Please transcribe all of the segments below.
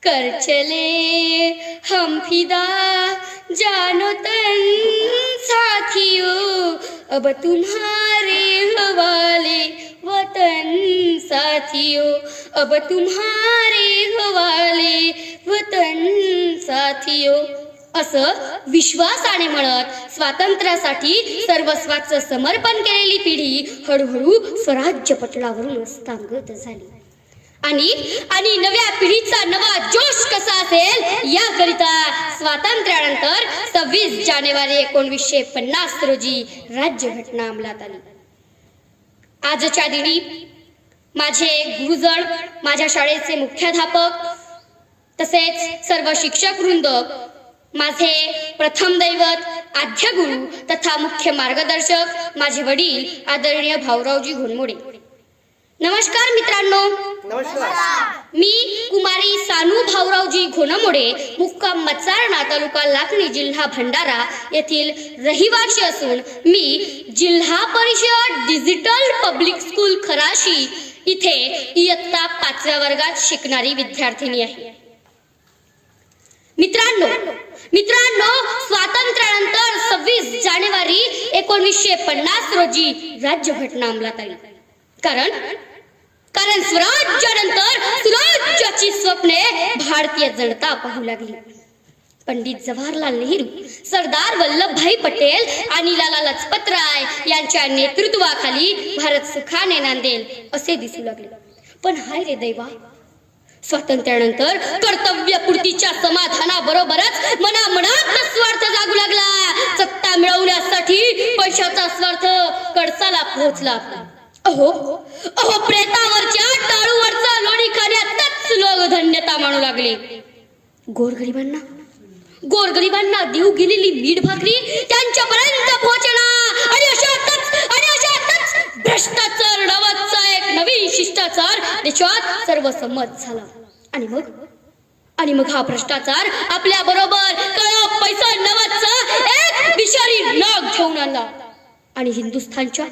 कर चले हम फिदा जानो तन साथियों, अब तुम्हारे हवाले वतन साथियों, अब तुम्हारे हवाले वतन साथियों. असं विश्वासाने म्हणत स्वातंत्र्यासाठी सर्वस्वाचं समर्पण केलेली पिढी हळूहळू स्वराज्य पटलावरून अस्तांगत झाली. आणि नव्या पिढीचा नवा जोश कसा असेल याकरिता स्वातंत्र्यानंतर 26 जानेवारी 1950 रोजी राज्यघटना अंमलात आली. आजच्या दिनी माझे गुरुजन, माझ्या शाळेचे मुख्याध्यापक तसेच सर्व शिक्षक वृंद, माझे प्रथम दैवत, आद्य गुरु तथा मुख्य मार्गदर्शक माझे वडील आदरणीय भाऊरावजी घोणमोडे. नमस्कार मित्रांनो. नमस्कार. मी कुमारी सानू भाऊरावजी घोणमोडे, मुक्काम मचारणा, तालुका लाखनी, जिल्हा भंडारा येथील रहिवासी असून मी जिल्हा परिषद डिजिटल पब्लिक स्कूल खराशी इथे इयत्ता 5व्या वर्गात शिकणारी विद्यार्थिनी आहे. मित्रांनो, स्वातंत्र्यानंतर 26 जानेवारी 1950 रोजी राज्यघटना अंमलात आली. कारण स्वराज्यानंतर सुराज्याची स्वप्ने भारतीय जनता पाहू लागली. पंडित जवाहरलाल नेहरू, सरदार वल्लभभाई पटेल आणि लाला लजपत राय यांच्या नेतृत्वाखाली भारत सुखाने नांदेल असे दिसू लागले. पण हाय रे दैवा, स्वातंत्र्यानंतर कर्तव्यपूर्तीच्या समाधानाबरोबरच मनामनात स्वार्थ जागू लागला. सत्ता मिळवण्यासाठी पैशाचा स्वार्थ कडसाला पोहोचला. अहो प्रेतावरच्या टाळूवरचा लोणी खाण्यातच लोक धन्यता मानू लागले. गोरगरिबांना देऊ गेलेली मीठ भाकरी त्यांच्यापर्यंत पोहोचला. आणि अशातच भ्रष्टाचार नावाचा एक नवीन शिष्टाचार देशात सर्वसंमत झाला. आणि मग हा भ्रष्टाचार आपल्या बरोबर काळा पैसा नावाचा एक विषारी नाग घेऊन आला आणि हिंदुस्थानच्या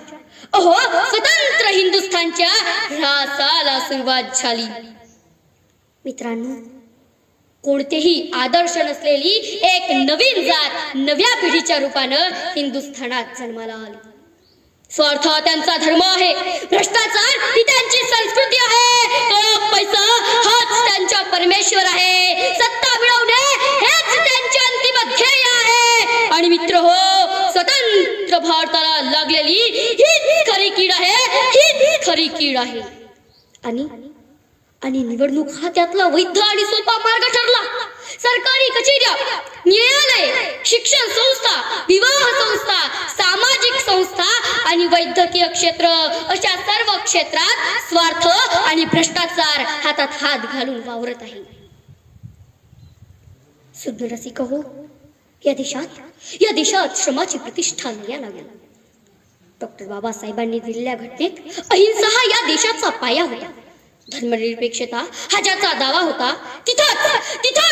स्वतंत्र हिंदुस्थानच्या ह्रासाला सुरुवात झाली. मित्रांनो, कोणतेही आदर्श नसलेली एक नवीन जात नव्या पिढीच्या रूपानं हिंदुस्थानात जन्माला आली. स्वार्थ त्यांचा धर्म आहे, भ्रष्टाचार ही त्यांची संस्कृती आहे, काळा पैसा हाच त्यांचा परमेश्वर आहे, सत्ता मिळवणे हेच त्यांचे अंतिम ध्येय आहे. आणि मित्र हो, स्वतंत्र भारताला लागलेली हीच खरी कीड आहे. आणि निवडणूक हा त्यातला वैध आणि सोपा मार्ग ठरला. सरकारी कचेऱ्या, न्यायालय, शिक्षण संस्था, विवाह संस्था, सामाजिक संस्था आणि वैद्यकीय क्षेत्र अशा सर्व क्षेत्रात स्वार्थ आणि भ्रष्टाचार हातात हात घालून वावरत आहे. सुज्ञ रसिक हो, या देशात श्रमाची प्रतिष्ठा न्यायला लागली. डॉक्टर बाबासाहेबांनी दिलेल्या घटनेत अहिंसा हा या देशाचा पाया होता. धर्मनिरपेक्षता हा ज्याचा दावा होता, तिथंच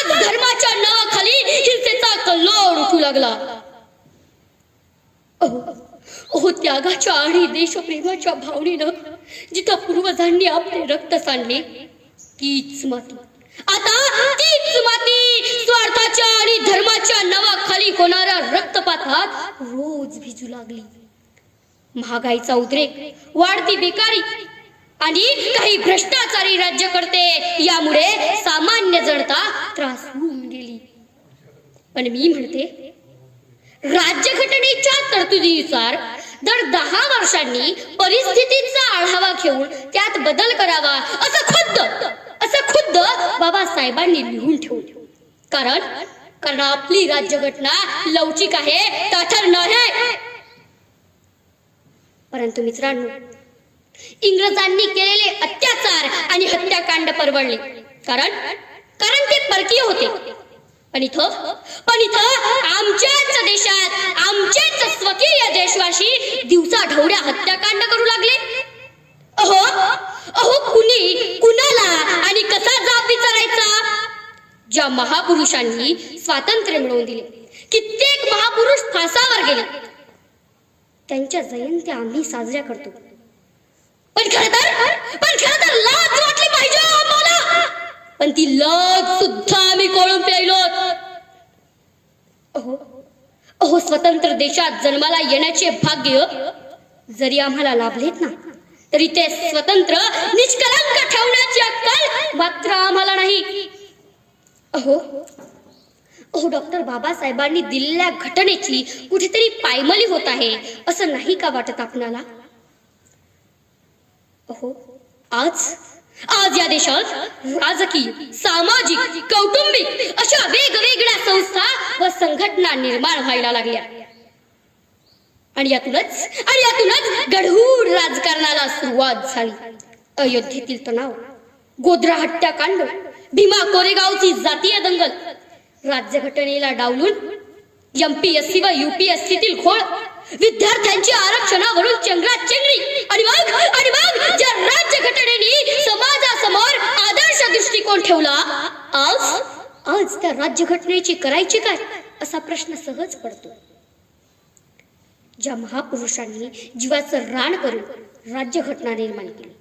धर्माच्या नावाखाली हिंसेचा कल्लोळ उठू लागला. त्यागाच्या आणि देशप्रेमाच्या भावनेनं जिथं पूर्वजांनी आपले रक्त सांडले, तीच माती स्वार्थाच्या आणि धर्माच्या नावाखाली होणाऱ्या रक्तपातात रोज भिजू लागली. महागाईचा उद्रेक, वाढती बेकारी आणि काही भ्रष्टाचारी राज्यकर्ते यामुळे सामान्य जनता त्रासून गेली. पण मी म्हणते, राज्यघटनेच्या तरतुदीनुसार दर 10 वर्षांनी परिस्थितीचा आढावा घेऊन त्यात बदल करावा असं खुद्द बाबासाहेबांनी लिहून ठेवलं. कारण आपली राज्यघटना लवचिक आहे, ताठर नाही. परंतु मित्रांनो, इंग्रजांनी केलेले अत्याचार आणि हत्याकांड परवडले, कारण ते परकीय होते. पण इथं आमच्याच देशात आमचेच स्वकीय देशवासी दिवसा ढवळ्या हत्याकांड करू लागले. कुणाला आणि कसा जाब विचारायचा? ज्या महापुरुषांनी स्वातंत्र्य मिळवून दिले, कित्येक महापुरुष फासावर गेले, त्यांच्या जयंत्या आम्ही साजऱ्या करतो. पण खरं तर लाज वाटली पाहिजे आम्हाला. आणि ती लस सुद्धा आम्ही कोळून प्यायलो. अहो अहो स्वतंत्र देशात जन्माला येण्याचे भाग्य जरी आम्हाला लाभलेत ना, तरी ते स्वतंत्र निष्कलंक ठेवण्याची अक्कल मात्र आम्हाला नाही. अहो अहो डॉक्टर बाबासाहेबांनी दिलेल्या घटनेची कुठेतरी पायमली होत आहे असं नाही का वाटत आपणाला? अहो आज आज या देशात राजकीय, सामाजिक, कौटुंबिक अशा वेगवेगळ्या संस्था व संघटना निर्माण व्हायला लागल्या आणि यातूनच गढूळ राजकारणाला सुरुवात झाली. अयोध्येतील तणाव, गोध्रा हत्याकांड, भीमा कोरेगावची जातीय दंगल, राज्यघटनेला डावलून एमपीएससी व यूपीएससीतील घोळ, विद्यार्थ्यांच्या आरक्षणावरून चेंगराचेंगरी आणि मग ज्या राज्यघटनेने समाजासमोर आदर्श दृष्टिकोन ठेवला, आज त्या राज्यघटनेची करायची काय असा प्रश्न सहज पडतो. ज्या महापुरुषांनी जीवाचं रान करून राज्यघटना निर्माण केली,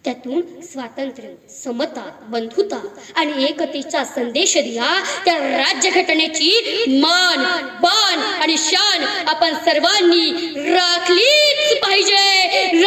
त्यातून स्वातंत्र्य, समता, बंधुता आणि एकतेचा संदेश दिला, त्या राज्यघटनेची मान, बान आणि शान आपण सर्वांनी राखलीच पाहिजे.